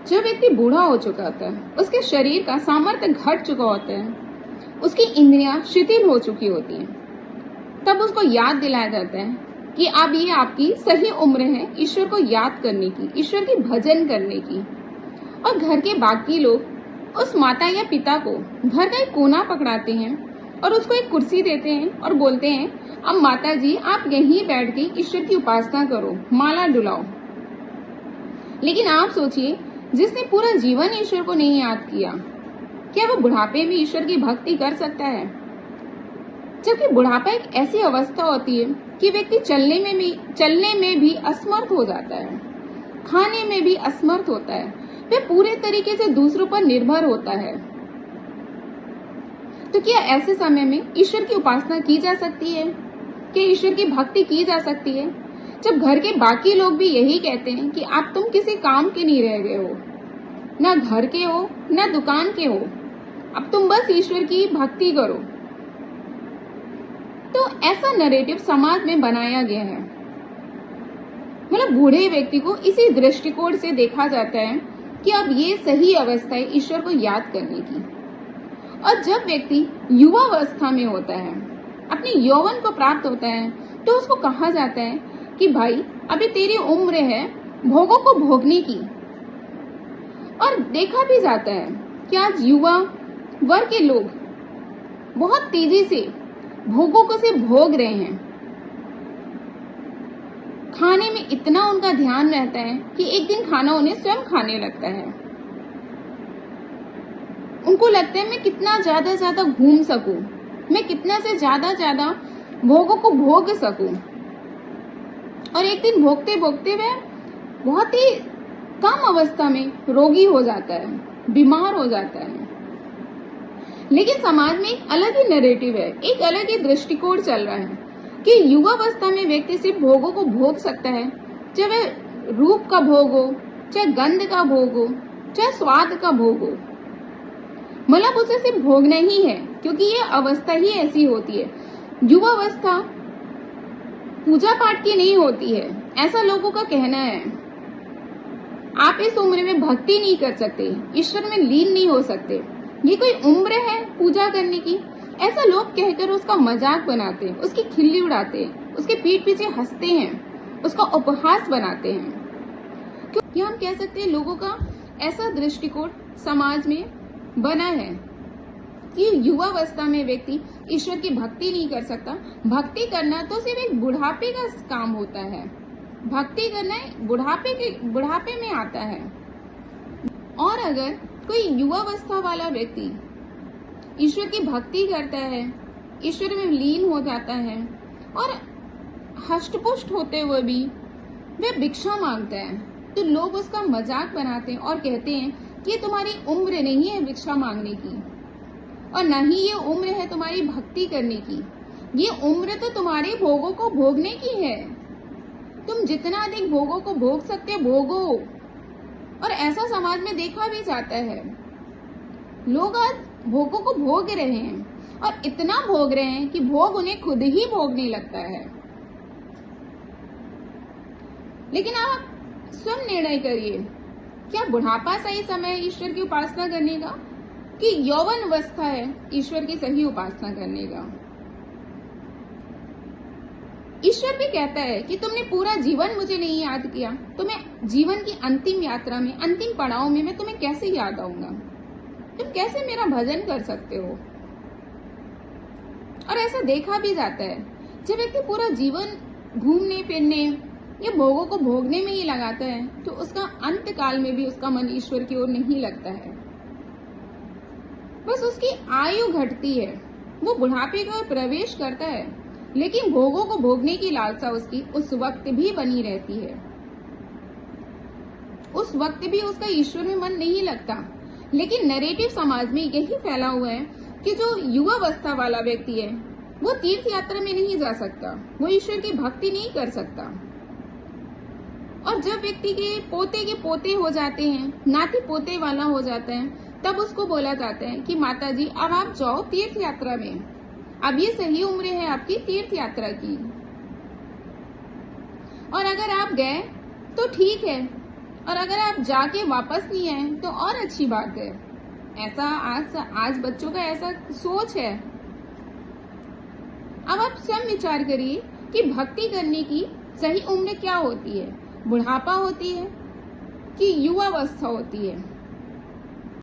जब व्यक्ति बूढ़ा हो चुका होता है, उसके शरीर का सामर्थ्य घट चुका होता है, उसकी इंद्रियां शिथिल हो चुकी होती हैं, तब उसको याद दिलाया जाता है कि अब ये आपकी सही उम्र है ईश्वर को याद करने की, ईश्वर की भजन करने की। और घर के बाकी लोग उस माता या पिता को घर का एक कोना पकड़ाते हैं और उसको एक कुर्सी देते हैं और बोलते हैं, अब माता जी आप यहीं बैठ के ईश्वर की उपासना करो, माला डुलाओ। लेकिन आप सोचिए, जिसने पूरा जीवन ईश्वर को नहीं याद किया, क्या वो बुढ़ापे में ईश्वर की भक्ति कर सकता है? जबकि बुढ़ापा एक ऐसी अवस्था होती है कि व्यक्ति चलने में भी असमर्थ हो जाता है, खाने में भी असमर्थ होता है, वह पूरे तरीके से दूसरों पर निर्भर होता है। तो क्या ऐसे समय में ईश्वर की उपासना की जा सकती है? क्या ईश्वर की भक्ति की जा सकती है, जब घर के बाकी लोग भी यही कहते हैं कि अब तुम किसी काम के नहीं रह गए हो, ना घर के हो ना दुकान के हो, अब तुम बस ईश्वर की भक्ति करो। तो ऐसा नैरेटिव समाज में बनाया गया है। मतलब बूढ़े व्यक्ति को इसी दृष्टिकोण से देखा जाता है कि अब ये सही अवस्था है ईश्वर को याद करने की। और जब व्यक्ति युवा अवस्था में होता है, अपने यौवन को प्राप्त होता है, तो उसको कहा जाता है कि भाई अभी तेरी उम्र है भोगों को भोगने की। और देखा भी जाता है कि आज युवा वर्ग के लोग बहुत तेजी से भोगों को से भोग रहे हैं। खाने में इतना उनका ध्यान रहता है कि एक दिन खाना उन्हें स्वयं खाने लगता है। उनको लगता है मैं कितना ज्यादा घूम सकूं, मैं कितना से ज्यादा भोगों को भोग सकूं। और एक दिन भोगते भोगते वह बहुत ही कम अवस्था में रोगी हो जाता है, बीमार हो जाता है। लेकिन समाज में एक अलग ही नैरेटिव है, एक अलग ही दृष्टिकोण चल रहा है कि युवावस्था में व्यक्ति सिर्फ भोगों को भोग सकता है, चाहे वह रूप का भोग हो, चाहे गंध का भोग हो, चाहे स्वाद का भोग हो। मतलब उसे सिर्फ भोगना ही है, क्योंकि ये अवस्था ही ऐसी होती है। युवावस्था पूजा पाठ की नहीं होती है, ऐसा लोगों का कहना है। आप इस उम्र में भक्ति नहीं कर सकते, ईश्वर में लीन नहीं हो सकते, ये कोई उम्र है पूजा करने की, ऐसा लोग कहकर उसका मजाक बनाते हैं, उसकी खिल्ली उड़ाते हैं, उसके पीठ पीछे हंसते हैं, उसका उपहास बनाते हैं। क्योंकि हम कह सकते हैं लोगों का ऐसा दृष्टिकोण समाज में बना है कि युवावस्था में व्यक्ति ईश्वर की भक्ति नहीं कर सकता। भक्ति करना तो सिर्फ एक बुढ़ापे का काम होता है, भक्ति करना बुढ़ापे में आता है। और अगर कोई युवावस्था वाला व्यक्ति ईश्वर की भक्ति करता है, ईश्वर में लीन हो जाता है और हष्टपुष्ट होते हुए भी वह भिक्षा मांगता है, तो लोग उसका मजाक बनाते हैं और कहते हैं कि तुम्हारी उम्र नहीं है भिक्षा मांगने की, और न ही ये उम्र है तुम्हारी भक्ति करने की, ये उम्र तो तुम्हारे भोगों को भोगने की है। तुम जितना अधिक भोगों को भोग सकते हो भोगो। और ऐसा समाज में देखा भी जाता है, लोग आज भोगों को भोग रहे हैं और इतना भोग रहे हैं कि भोग उन्हें खुद ही भोगने लगता है। लेकिन आप स्वयं निर्णय करिए, क्या बुढ़ापा सही समय है ईश्वर की उपासना करने का, कि यौवन अवस्था है ईश्वर की सही उपासना करने का? ईश्वर भी कहता है कि तुमने पूरा जीवन मुझे नहीं याद किया, तो मैं जीवन की अंतिम यात्रा में, अंतिम पड़ाव में मैं तुम्हें कैसे याद आऊंगा? तुम कैसे मेरा भजन कर सकते हो? और ऐसा देखा भी जाता है, जब व्यक्ति पूरा जीवन घूमने फिरने या भोगों को भोगने में ही लगाता है, तो उसका अंत काल में भी उसका मन ईश्वर की ओर नहीं लगता है। बस उसकी आयु घटती है, वो बुढ़ापे की ओर प्रवेश करता है, लेकिन भोगों को भोगने की लालसा उसकी उस वक्त भी बनी रहती है। उस वक्त भी उसका ईश्वर में मन नहीं लगता। लेकिन नैरेटिव समाज में यही फैला हुआ है कि जो युवावस्था वाला व्यक्ति है वो तीर्थ यात्रा में नहीं जा सकता, वो ईश्वर की भक्ति नहीं कर सकता। और जब व्यक्ति के पोते हो जाते हैं, नाती पोते वाला हो जाता है, तब उसको बोला जाता है कि माता जी अब आप जाओ तीर्थ यात्रा में, अब ये सही उम्र है आपकी तीर्थ यात्रा की। और अगर आप गए तो ठीक है, और अगर आप जाके वापस नहीं आए तो और अच्छी बात है। ऐसा आज बच्चों का ऐसा सोच है। अब आप स्वयं विचार करिए कि भक्ति करने की सही उम्र क्या होती है। बुढ़ापा होती है कि युवावस्था होती है?